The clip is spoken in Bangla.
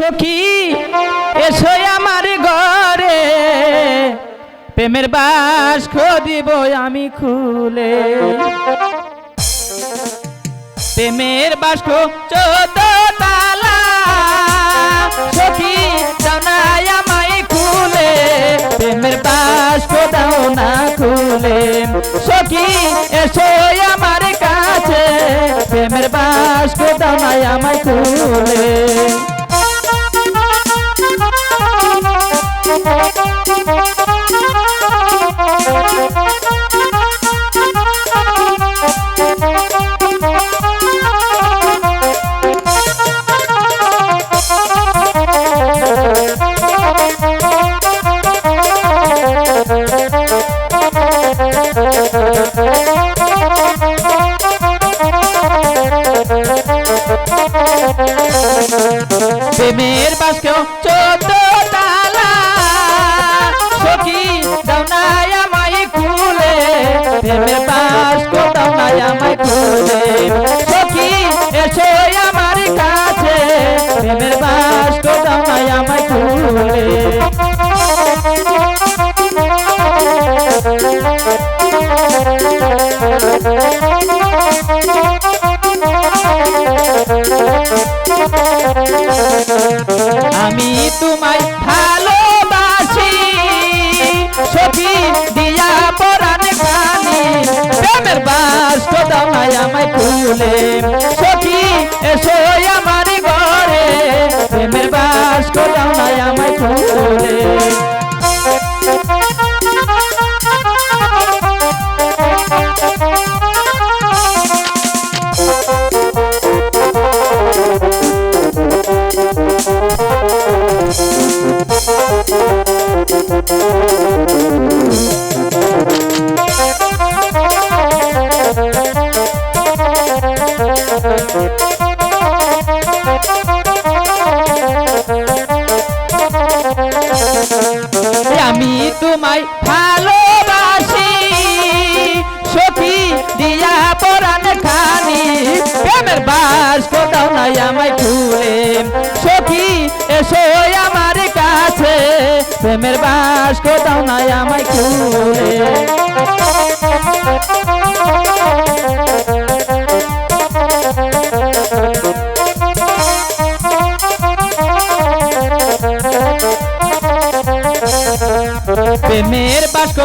সখী এসো আমার ঘরে, প্রেমের বাস্ক দিব আমি খুলে। প্রেমের বাস্ক 14 তালা, সখী দাও না আমায় খুলে। প্রেমের বাস্ক দাও না খুলে, সখী এসো আমার কাছে, প্রেমের বাস্ক দাও না আমায় খুলে। প্রেমের বাস্ক 14 তালা, সখী দাও না আমায় খুলে। প্রেমের বাস্ক দাও না আমায় খুলে, সখী এসো আমার কাছে, প্রেমের বাস্ক দাও না আমায় খুলে। আমি তোমায় ভালোবাসি সখী দিয়া পরাণ খানি, প্রেমের বাস্ক দাও না আমায় খুলে। সখী এসো আমার ঘরে, প্রেমের বাস্ক দাও না আমায় খুলে। আমি তোমায় ভালোবাসি সখী দিয়া পরাণ খানি, প্রেমের বাস্ক দাও না আমায় খুলে। সখী এসো আমার কাছে, প্রেমের বাস্ক দাও না আমায় খুলে। প্রেমের বাস্ক